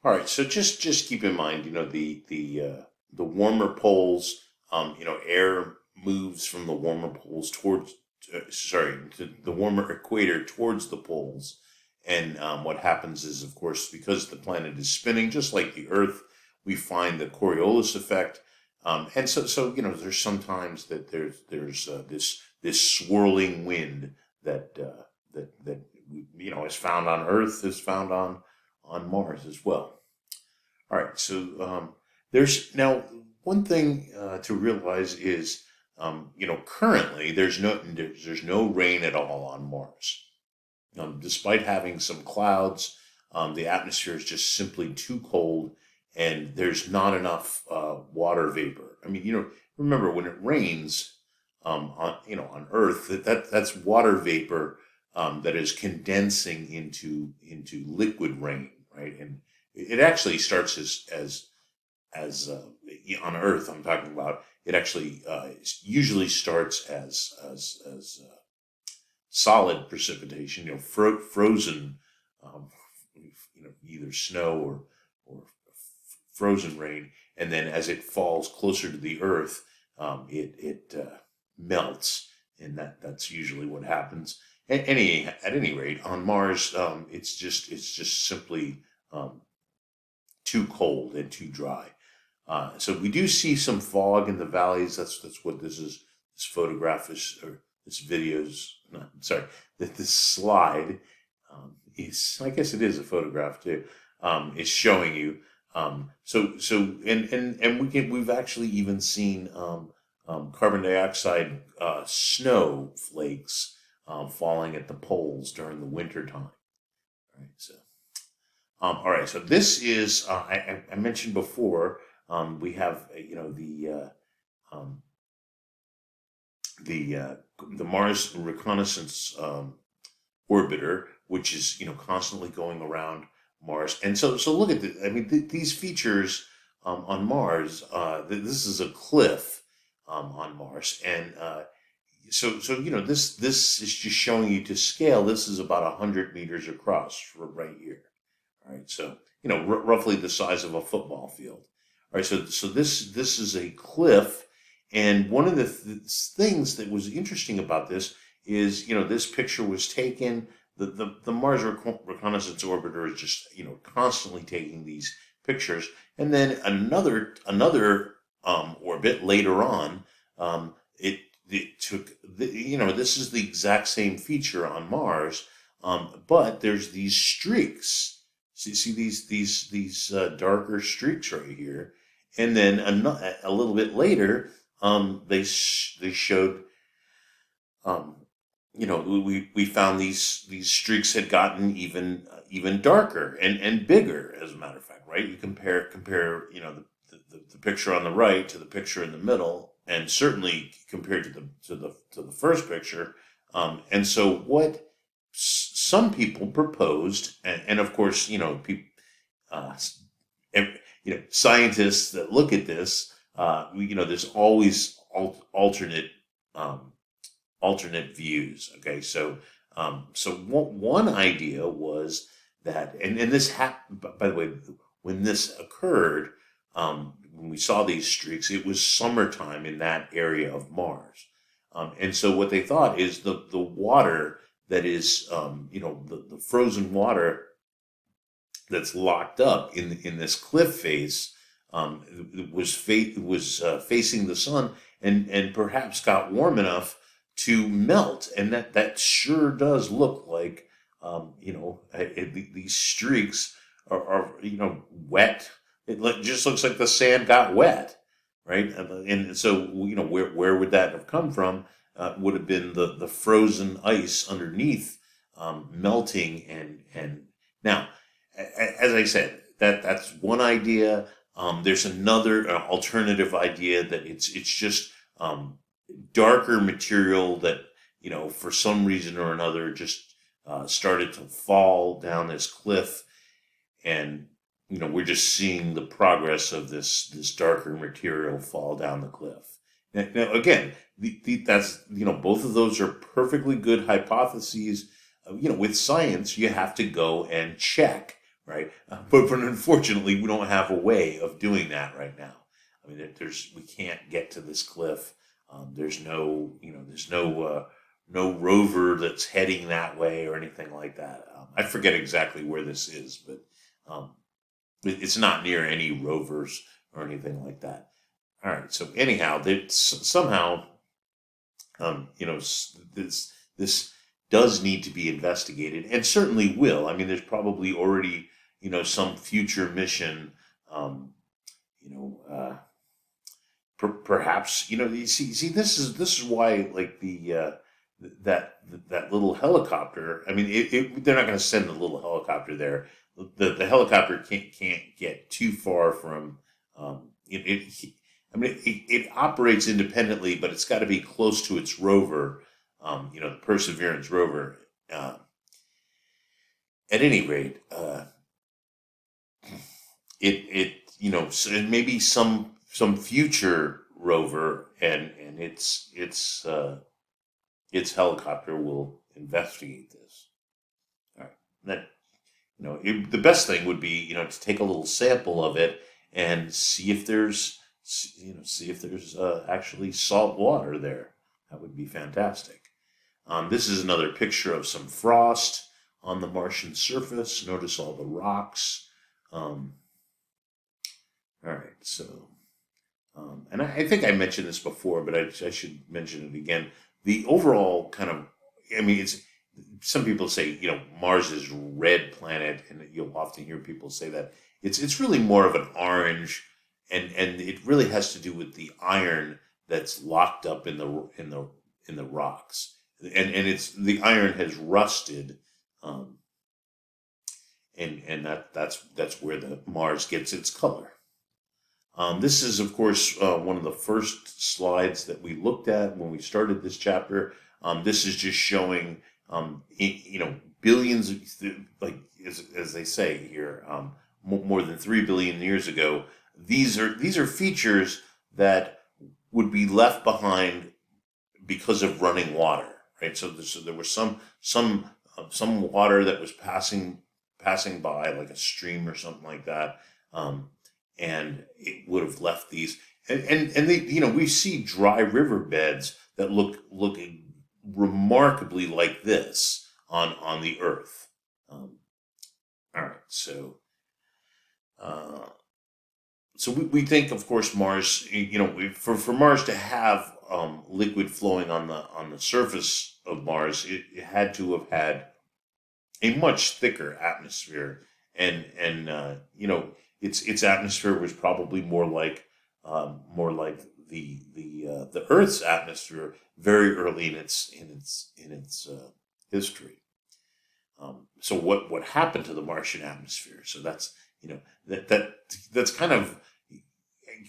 All right, so just keep in mind, the warmer poles, air moves from the warmer poles towards, to the warmer equator towards the poles, and what happens is, of course, because the planet is spinning, just like the Earth, we find the Coriolis effect, and there's sometimes that there's this swirling wind that is found on Earth, is found on Mars as well. All right, so there's now one thing to realize is, currently there's no rain at all on Mars. Despite having some clouds, the atmosphere is just simply too cold, and there's not enough water vapor. I mean, remember when it rains on Earth, that's water vapor that is condensing into liquid rain, right? And it actually starts as on Earth. I'm talking about it actually usually starts as solid precipitation, frozen, either snow or frozen rain, and then as it falls closer to the Earth, it melts, and that's usually what happens. At any rate, on Mars, it's just simply too cold and too dry. So we do see some fog in the valleys. That's what this is. This photograph is, or this video is. No, sorry, that this slide is. I guess it is a photograph too. Is showing you. We've actually even seen carbon dioxide snowflakes falling at the poles during the winter time. All right, so. All right, so this is I mentioned before. We have the Mars Reconnaissance Orbiter, which is constantly going around Mars, and so look at this. I mean, these features on Mars. This is a cliff on Mars, and this is just showing you to scale. This is about 100 meters across right here. All right, so roughly the size of a football field. All right, so this is a cliff, and one of the things that was interesting about this is this picture was taken. The Mars Reconnaissance Orbiter is just constantly taking these pictures, and then another orbit later on, it took this is the exact same feature on Mars, but there's these streaks. So you see these darker streaks right here, and then a little bit later, they showed, we found these streaks had gotten even darker and bigger. As a matter of fact, right? You compare the picture on the right to the picture in the middle, and certainly compared to the first picture, and so what some people proposed, and of course, scientists that look at this, there's always alternate views. Okay, so one idea was that, and this happened, by the way, when this occurred, when we saw these streaks, it was summertime in that area of Mars, and so what they thought is the water that is, the frozen water that's locked up in this cliff face, was facing the sun, and perhaps got warm enough to melt, and that sure does look like, these streaks are wet. It just looks like the sand got wet, right? And so where would that have come from? Would have been the frozen ice underneath melting, and now, as I said, that's one idea. There's another alternative idea that it's just darker material that for some reason or another just started to fall down this cliff, and we're just seeing the progress of this darker material fall down the cliff. Now again, that's both of those are perfectly good hypotheses. With science, you have to go and check right? But unfortunately, we don't have a way of doing that right now. I mean, we can't get to this cliff. There's no, no rover that's heading that way or anything like that. I forget exactly where this is, but um, it's not near any rovers or anything like that. All right. So anyhow, somehow, this does need to be investigated, and certainly will. I mean, there's probably already, some future mission, um, you know, uh, perhaps, you see, this is why, like, that little helicopter. I mean, they're not going to send the little helicopter there. The helicopter can't get too far from I mean, it operates independently, but it's got to be close to its rover, the Perseverance rover. Uh, at any rate, so maybe some future rover and its helicopter will investigate this. All right, that the best thing would be to take a little sample of it and see if there's actually salt water there. That would be fantastic. This is another picture of some frost on the Martian surface. Notice all the rocks. All right, so, and I think I mentioned this before, but I should mention it again. The overall kind of, I mean, some people say, Mars is red planet, and you'll often hear people say that. It's really more of an orange, and it really has to do with the iron that's locked up in the rocks, and it's the iron has rusted, and that's where the Mars gets its color. This is, of course, one of the first slides that we looked at when we started this chapter. This is just showing, billions, like as they say here, more than 3 billion years ago. These are features that would be left behind because of running water, right? So there was some water that was passing by, like a stream or something like that. And it would have left these, and they, we see dry riverbeds that look remarkably like this on the Earth. All right, so we think, of course, Mars. For Mars to have liquid flowing on the surface of Mars, it had to have had a much thicker atmosphere, and its atmosphere was probably more like the Earth's atmosphere very early in its history. So what happened to the Martian atmosphere? So that's that's kind of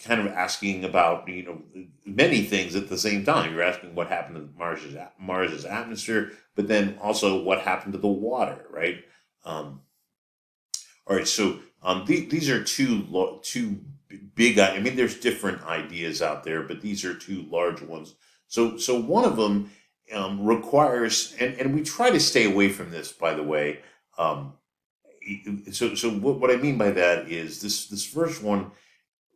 asking about many things at the same time. You're asking what happened to Mars's atmosphere, but then also what happened to the water, right? All right, so these are two big. I mean, there's different ideas out there, but these are two large ones. So one of them requires, and we try to stay away from this, by the way. So what I mean by that is this first one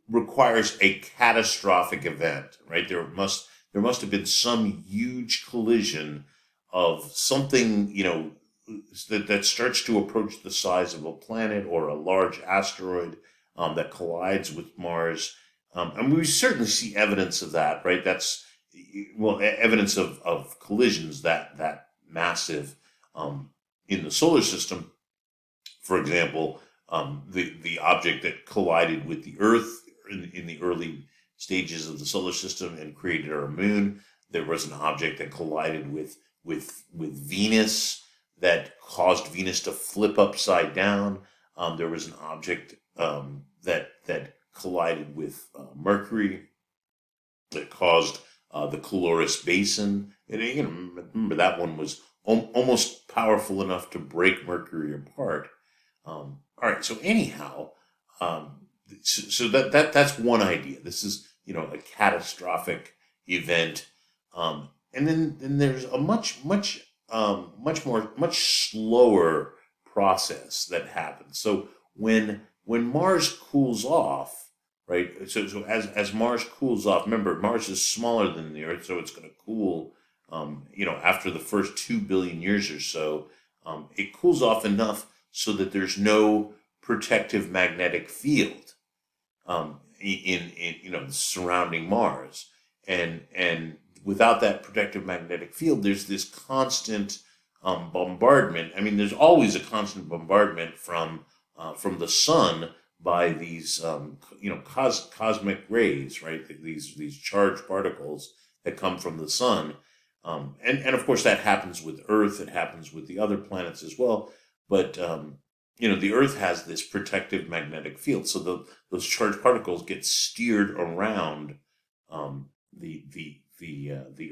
requires a catastrophic event, right? There must have been some huge collision of something, that starts to approach the size of a planet or a large asteroid that collides with Mars. And we certainly see evidence of that, right? That's, evidence of collisions that massive in the solar system. For example, the object that collided with the Earth in the early stages of the solar system and created our moon. There was an object that collided with Venus that caused Venus to flip upside down. There was an object that collided with Mercury that caused the Caloris Basin. And remember, that one was almost powerful enough to break Mercury apart. All right. So anyhow, so that's one idea. This is a catastrophic event, and then there's a much slower process that happens. So when Mars cools off, right? So as Mars cools off, remember Mars is smaller than the Earth, so it's going to cool. After the first 2 billion years or so, it cools off enough so that there's no protective magnetic field in surrounding Mars, and without that protective magnetic field, there's this constant bombardment. I mean, there's always a constant bombardment from the sun by these cosmic rays, right? These charged particles that come from the sun, and of course that happens with Earth. It happens with the other planets as well, but the Earth has this protective magnetic field, so those charged particles get steered around the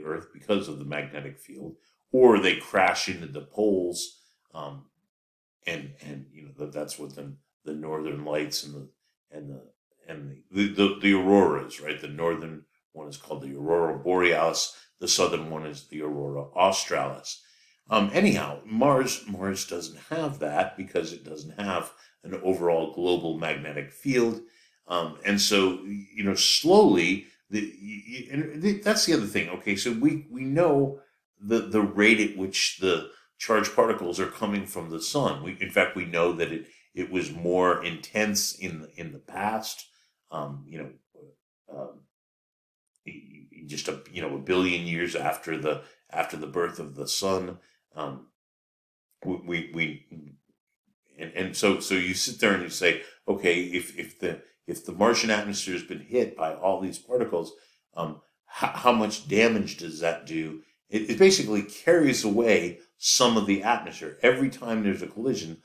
Earth because of the magnetic field, or they crash into the poles, and that's what the northern lights and the auroras, right? The northern one is called the aurora borealis. The southern one is the aurora australis. Anyhow, Mars doesn't have that because it doesn't have an overall global magnetic field, and so slowly. That's the other thing. Okay, so we know the rate at which the charged particles are coming from the sun. In fact, we know that it was more intense in the past. Just a billion years after the birth of the sun. So you sit there and you say, okay, if the Martian atmosphere has been hit by all these particles, how much damage does that do? It basically carries away some of the atmosphere. Every time there's a collision,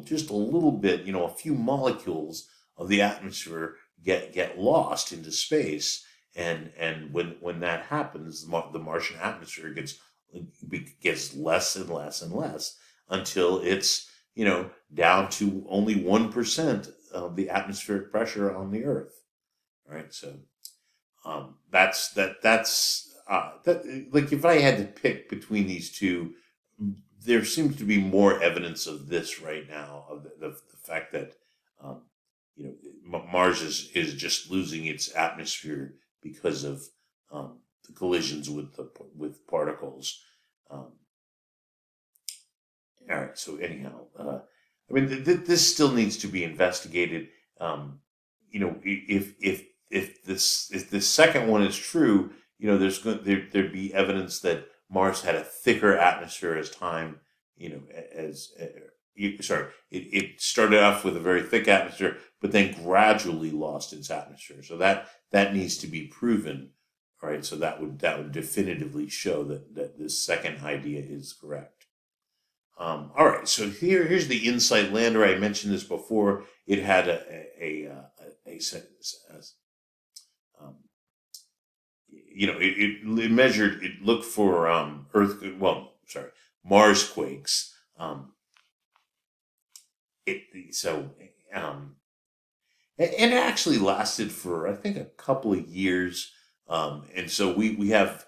just a little bit, a few molecules of the atmosphere get lost into space. And when that happens, the Martian atmosphere gets less and less and less until it's down to only 1% of the atmospheric pressure on the Earth. All right, so that's like if I had to pick between these two, there seems to be more evidence of this right now, of the fact that Mars is just losing its atmosphere because of the collisions with particles. All right. So anyhow, I mean, this still needs to be investigated. If this second one is true, there'd be evidence that Mars had a thicker atmosphere as time. It started off with a very thick atmosphere, but then gradually lost its atmosphere. So that needs to be proven. All right. So that would definitively show that this second idea is correct. All right, so here's the InSight lander. I mentioned this before. It had it measured. It looked for Mars quakes. It actually lasted for I think a couple of years, and so we have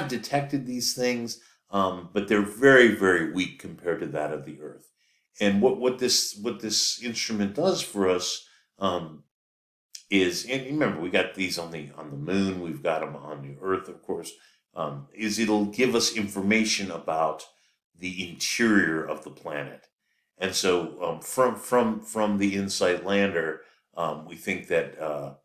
detected these things. But they're very, very weak compared to that of the Earth. And what this instrument does for us is, and remember, we got these on the moon, we've got them on the Earth, of course. Is it'll give us information about the interior of the planet, and so from the InSight lander, we think that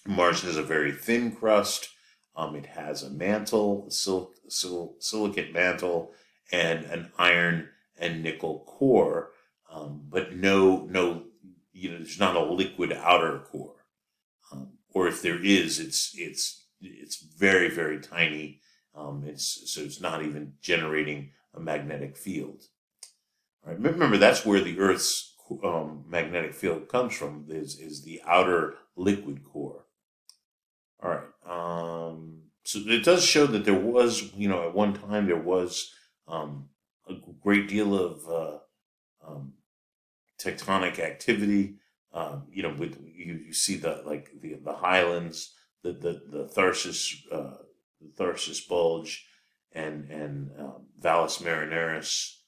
Mars has a very thin crust. It has a mantle, silicate mantle, and an iron and nickel core, but no, there's not a liquid outer core, or if there is, it's very, very tiny. It's not even generating a magnetic field. All right, remember that's where the Earth's magnetic field comes from. Is the outer liquid core. All right. So it does show that there was, at one time there was a great deal of tectonic activity. With you see the highlands, the Tharsis bulge, and Valles Marineris.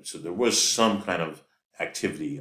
So there was some kind of activity